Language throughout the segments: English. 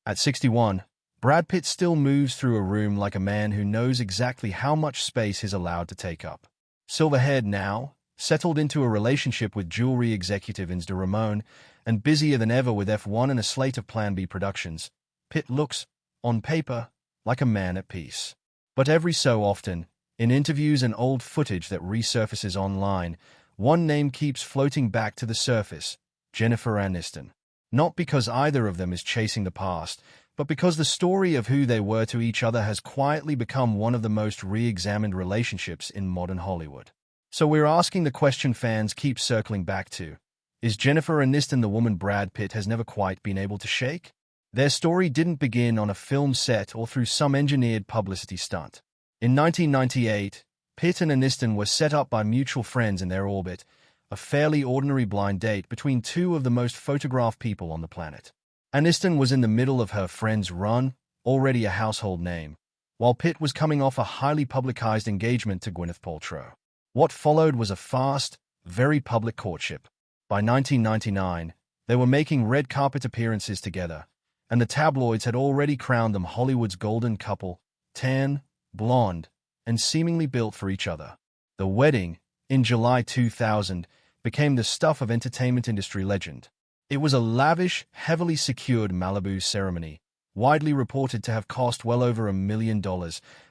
At 61, Brad Pitt still moves through a room like a man who knows exactly how much space he's allowed to take up. Silver-haired now, settled into a relationship with jewelry executive Insta Ramon, and busier than ever with F1 and a slate of Plan B productions, Pitt looks, on paper, like a man at peace. But every so often, in interviews and old footage that resurfaces online, one name keeps floating back to the surface: Jennifer Aniston. Not because either of them is chasing the past, but because the story of who they were to each other has quietly become one of the most re-examined relationships in modern Hollywood. So we're asking the question fans keep circling back to: is Jennifer Aniston the woman Brad Pitt has never quite been able to shake? Their story didn't begin on a film set or through some engineered publicity stunt. In 1998, Pitt and Aniston were set up by mutual friends in their orbit, a fairly ordinary blind date between two of the most photographed people on the planet. Aniston was in the middle of her friend's run, already a household name, while Pitt was coming off a highly publicized engagement to Gwyneth Paltrow. What followed was a fast, very public courtship. By 1999, they were making red carpet appearances together, and the tabloids had already crowned them Hollywood's golden couple, tan, blonde, and seemingly built for each other. The wedding, in July 2000, became the stuff of entertainment industry legend. It was a lavish, heavily secured Malibu ceremony, widely reported to have cost well over $1 million,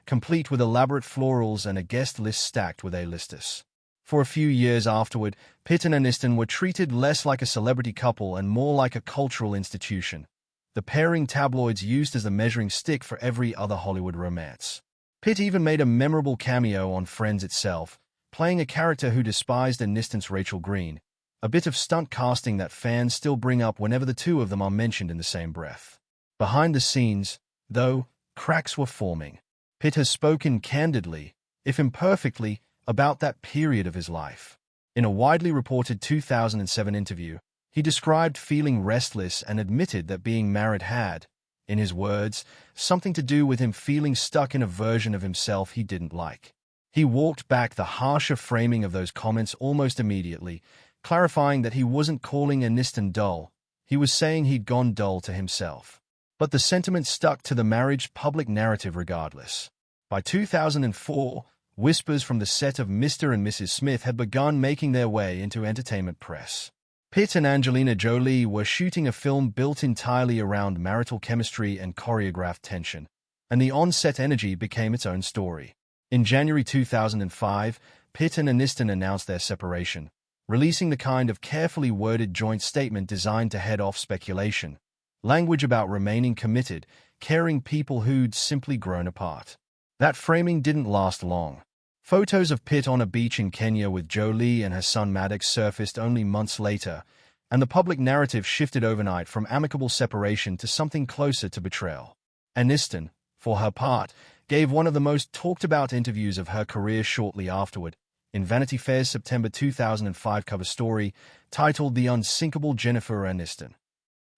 complete with elaborate florals and a guest list stacked with A-listers. For a few years afterward, Pitt and Aniston were treated less like a celebrity couple and more like a cultural institution, the pairing tabloids used as the measuring stick for every other Hollywood romance. Pitt even made a memorable cameo on Friends itself, playing a character who despised Aniston's Rachel Green, a bit of stunt casting that fans still bring up whenever the two of them are mentioned in the same breath. Behind the scenes, though, cracks were forming. Pitt has spoken candidly, if imperfectly, about that period of his life. In a widely reported 2007 interview, he described feeling restless and admitted that being married had, in his words, something to do with him feeling stuck in a version of himself he didn't like. He walked back the harsher framing of those comments almost immediately, clarifying that he wasn't calling Aniston dull, he was saying he'd gone dull to himself. But the sentiment stuck to the marriage public narrative regardless. By 2004, whispers from the set of Mr. and Mrs. Smith had begun making their way into entertainment press. Pitt and Angelina Jolie were shooting a film built entirely around marital chemistry and choreographed tension, and the on-set energy became its own story. In January 2005, Pitt and Aniston announced their separation, releasing the kind of carefully worded joint statement designed to head off speculation, language about remaining committed, caring people who'd simply grown apart. That framing didn't last long. Photos of Pitt on a beach in Kenya with Jolie and her son Maddox surfaced only months later, and the public narrative shifted overnight from amicable separation to something closer to betrayal. Aniston, for her part, gave one of the most talked-about interviews of her career shortly afterward, in Vanity Fair's September 2005 cover story titled The Unsinkable Jennifer Aniston.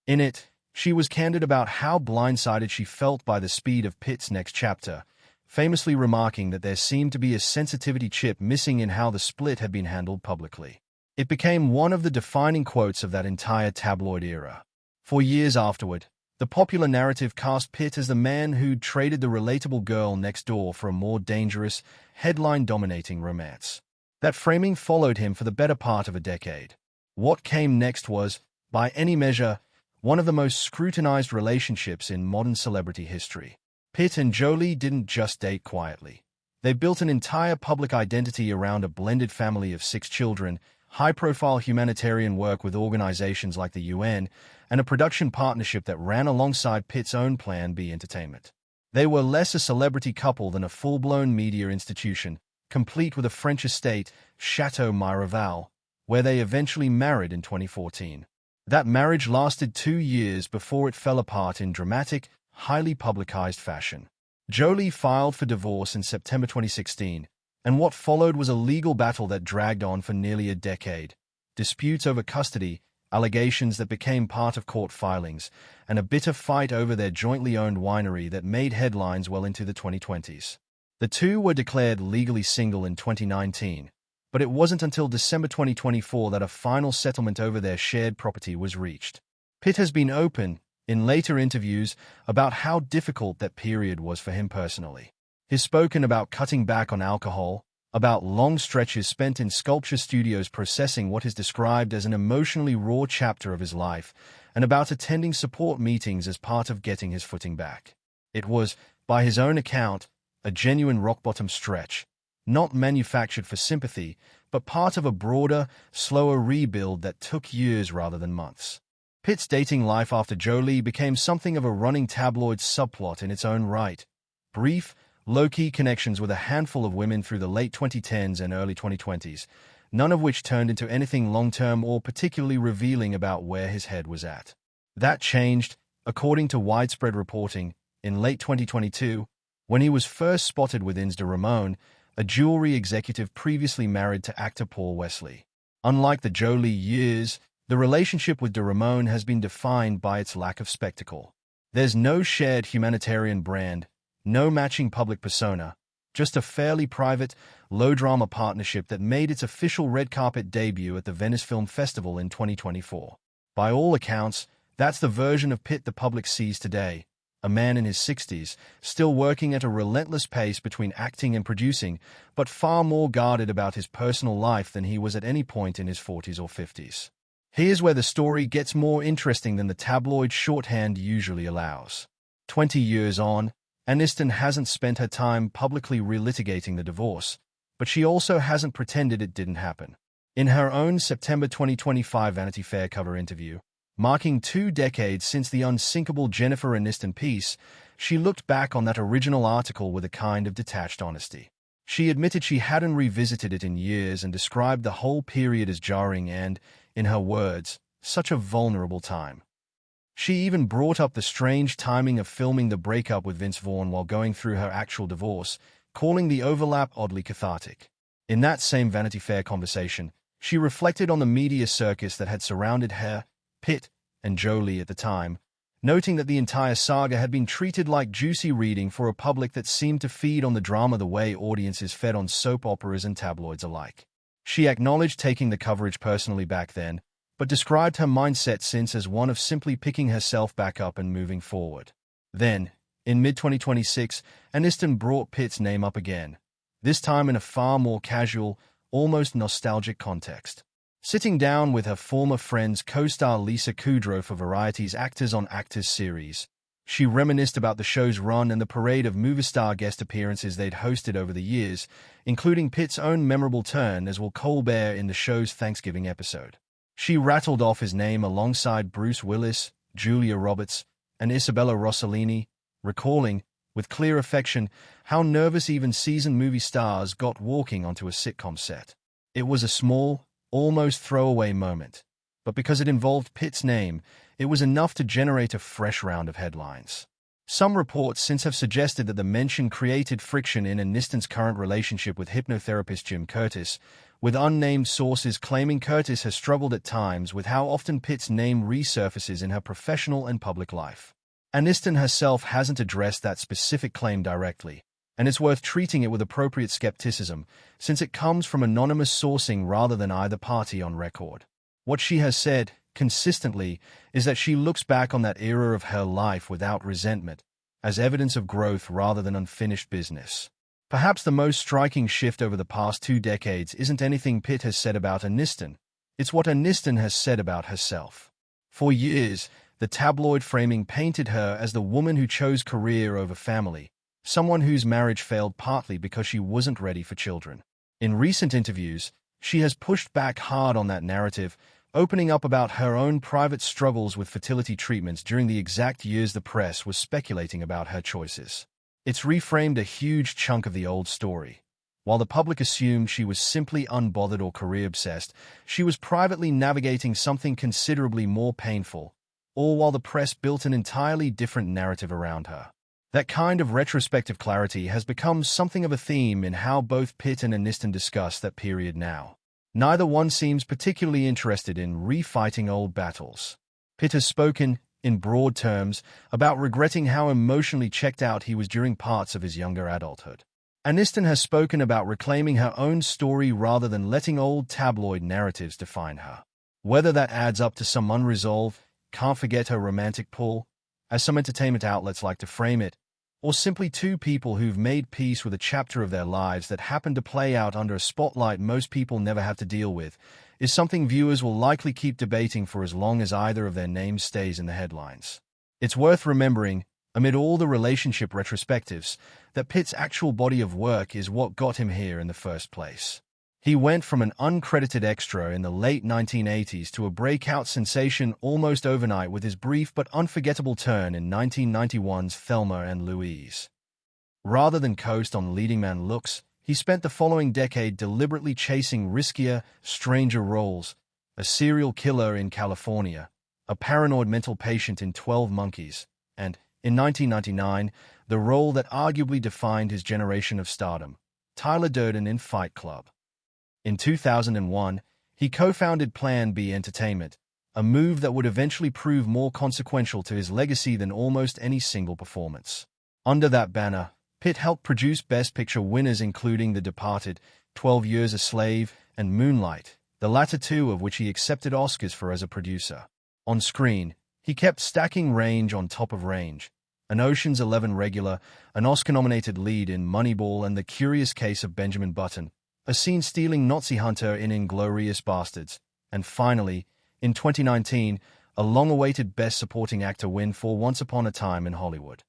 In it, she was candid about how blindsided she felt by the speed of Pitt's next chapter, famously remarking that there seemed to be a sensitivity chip missing in how the split had been handled publicly. It became one of the defining quotes of that entire tabloid era. For years afterward, the popular narrative cast Pitt as the man who'd traded the relatable girl next door for a more dangerous, headline-dominating romance. That framing followed him for the better part of a decade. What came next was, by any measure, one of the most scrutinized relationships in modern celebrity history. Pitt and Jolie didn't just date quietly. They built an entire public identity around a blended family of 6 children, high-profile humanitarian work with organizations like the UN, and a production partnership that ran alongside Pitt's own Plan B Entertainment. They were less a celebrity couple than a full-blown media institution, complete with a French estate, Chateau Miraval, where they eventually married in 2014. That marriage lasted 2 years before it fell apart in dramatic, highly publicized fashion. Jolie filed for divorce in September 2016, and what followed was a legal battle that dragged on for nearly a decade. Disputes over custody, allegations that became part of court filings, and a bitter fight over their jointly owned winery that made headlines well into the 2020s. The two were declared legally single in 2019, but it wasn't until December 2024 that a final settlement over their shared property was reached. Pitt has been open, in later interviews about how difficult that period was for him personally. He's spoken about cutting back on alcohol, about long stretches spent in sculpture studios processing what is described as an emotionally raw chapter of his life, and about attending support meetings as part of getting his footing back. It was, by his own account, a genuine rock-bottom stretch, not manufactured for sympathy, but part of a broader, slower rebuild that took years rather than months. Pitt's dating life after Jolie became something of a running tabloid subplot in its own right. Brief, low-key connections with a handful of women through the late 2010s and early 2020s, none of which turned into anything long-term or particularly revealing about where his head was at. That changed, according to widespread reporting, in late 2022, when he was first spotted with Ins de Ramon, a jewelry executive previously married to actor Paul Wesley. Unlike the Jolie years, the relationship with de Ramon has been defined by its lack of spectacle. There's no shared humanitarian brand, no matching public persona, just a fairly private, low-drama partnership that made its official red carpet debut at the Venice Film Festival in 2024. By all accounts, that's the version of Pitt the public sees today, a man in his 60s, still working at a relentless pace between acting and producing, but far more guarded about his personal life than he was at any point in his 40s or 50s. Here's where the story gets more interesting than the tabloid shorthand usually allows. 20 years on, Aniston hasn't spent her time publicly relitigating the divorce, but she also hasn't pretended it didn't happen. In her own September 2025 Vanity Fair cover interview, marking 2 decades since the unsinkable Jennifer Aniston piece, she looked back on that original article with a kind of detached honesty. She admitted she hadn't revisited it in years and described the whole period as jarring and, in her words, such a vulnerable time. She even brought up the strange timing of filming the breakup with Vince Vaughn while going through her actual divorce, calling the overlap oddly cathartic. In that same Vanity Fair conversation, she reflected on the media circus that had surrounded her, Pitt, and Jolie at the time, noting that the entire saga had been treated like juicy reading for a public that seemed to feed on the drama the way audiences fed on soap operas and tabloids alike. She acknowledged taking the coverage personally back then, but described her mindset since as one of simply picking herself back up and moving forward. Then, in mid-2026, Aniston brought Pitt's name up again, this time in a far more casual, almost nostalgic context. Sitting down with her former Friends co-star Lisa Kudrow for Variety's Actors on Actors series, she reminisced about the show's run and the parade of movie star guest appearances they'd hosted over the years, including Pitt's own memorable turn as Will Colbert in the show's Thanksgiving episode. She rattled off his name alongside Bruce Willis, Julia Roberts, and Isabella Rossellini, recalling, with clear affection, how nervous even seasoned movie stars got walking onto a sitcom set. It was a small, almost throwaway moment, but because it involved Pitt's name, it was enough to generate a fresh round of headlines. Some reports since have suggested that the mention created friction in Aniston's current relationship with hypnotherapist Jim Curtis, with unnamed sources claiming Curtis has struggled at times with how often Pitt's name resurfaces in her professional and public life. Aniston herself hasn't addressed that specific claim directly, and it's worth treating it with appropriate skepticism, since it comes from anonymous sourcing rather than either party on record. What she has said, consistently, is that she looks back on that era of her life without resentment, as evidence of growth rather than unfinished business. Perhaps the most striking shift over the past 2 decades isn't anything Pitt has said about Aniston, it's what Aniston has said about herself. For years, the tabloid framing painted her as the woman who chose career over family, someone whose marriage failed partly because she wasn't ready for children. In recent interviews, she has pushed back hard on that narrative, opening up about her own private struggles with fertility treatments during the exact years the press was speculating about her choices. It's reframed a huge chunk of the old story. While the public assumed she was simply unbothered or career-obsessed, she was privately navigating something considerably more painful, all while the press built an entirely different narrative around her. That kind of retrospective clarity has become something of a theme in how both Pitt and Aniston discuss that period now. Neither one seems particularly interested in refighting old battles. Pitt has spoken, in broad terms, about regretting how emotionally checked out he was during parts of his younger adulthood. Aniston has spoken about reclaiming her own story rather than letting old tabloid narratives define her. Whether that adds up to some unresolved, can't forget her romantic pull, as some entertainment outlets like to frame it, or simply two people who've made peace with a chapter of their lives that happened to play out under a spotlight most people never have to deal with, is something viewers will likely keep debating for as long as either of their names stays in the headlines. It's worth remembering, amid all the relationship retrospectives, that Pitt's actual body of work is what got him here in the first place. He went from an uncredited extra in the late 1980s to a breakout sensation almost overnight with his brief but unforgettable turn in 1991's Thelma and Louise. Rather than coast on leading man looks, he spent the following decade deliberately chasing riskier, stranger roles: a serial killer in California, a paranoid mental patient in 12 Monkeys, and, in 1999, the role that arguably defined his generation of stardom, Tyler Durden in Fight Club. In 2001, he co-founded Plan B Entertainment, a move that would eventually prove more consequential to his legacy than almost any single performance. Under that banner, Pitt helped produce Best Picture winners including The Departed, 12 Years a Slave, and Moonlight, the latter two of which he accepted Oscars for as a producer. On screen, he kept stacking range on top of range: an Ocean's 11 regular, an Oscar-nominated lead in Moneyball and The Curious Case of Benjamin Button, a scene-stealing Nazi hunter in Inglourious Basterds, and finally, in 2019, a long-awaited Best Supporting Actor win for Once Upon a Time in Hollywood.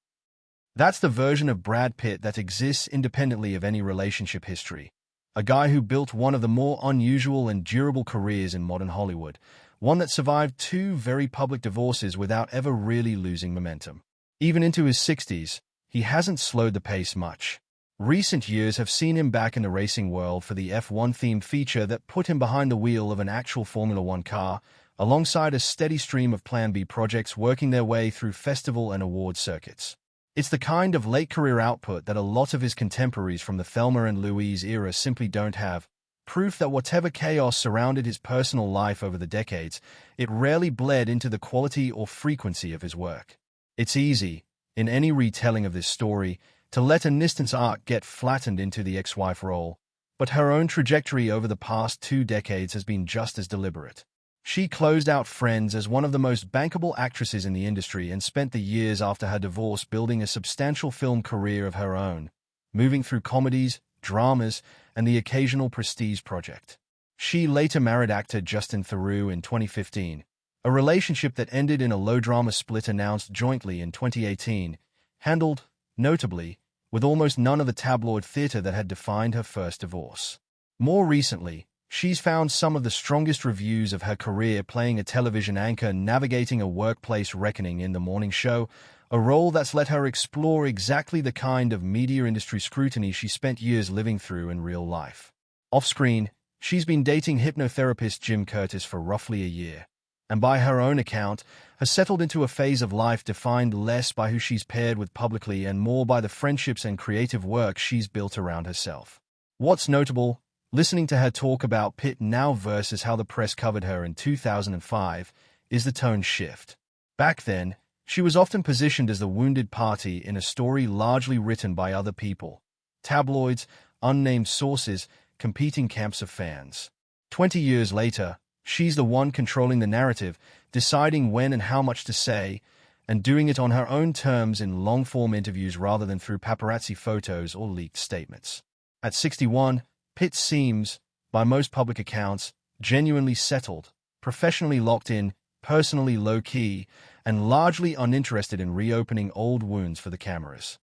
That's the version of Brad Pitt that exists independently of any relationship history. A guy who built one of the more unusual and durable careers in modern Hollywood, one that survived two very public divorces without ever really losing momentum. Even into his 60s, he hasn't slowed the pace much. Recent years have seen him back in the racing world for the F1-themed feature that put him behind the wheel of an actual Formula One car, alongside a steady stream of Plan B projects working their way through festival and award circuits. It's the kind of late-career output that a lot of his contemporaries from the Thelma and Louise era simply don't have, proof that whatever chaos surrounded his personal life over the decades, it rarely bled into the quality or frequency of his work. It's easy, in any retelling of this story, to let Aniston's arc get flattened into the ex-wife role, but her own trajectory over the past 2 decades has been just as deliberate. She closed out Friends as one of the most bankable actresses in the industry and spent the years after her divorce building a substantial film career of her own, moving through comedies, dramas, and the occasional prestige project. She later married actor Justin Theroux in 2015, a relationship that ended in a low-drama split announced jointly in 2018, handled, notably, with almost none of the tabloid theater that had defined her first divorce. More recently, she's found some of the strongest reviews of her career playing a television anchor navigating a workplace reckoning in The Morning Show, a role that's let her explore exactly the kind of media industry scrutiny she spent years living through in real life. Off-screen, she's been dating hypnotherapist Jim Curtis for roughly a year, and by her own account, has settled into a phase of life defined less by who she's paired with publicly and more by the friendships and creative work she's built around herself. What's notable, listening to her talk about Pitt now versus how the press covered her in 2005, is the tone shift. Back then, she was often positioned as the wounded party in a story largely written by other people: tabloids, unnamed sources, competing camps of fans. 20 years later, she's the one controlling the narrative, deciding when and how much to say, and doing it on her own terms in long-form interviews rather than through paparazzi photos or leaked statements. At 61, Pitt seems, by most public accounts, genuinely settled, professionally locked in, personally low-key, and largely uninterested in reopening old wounds for the cameras.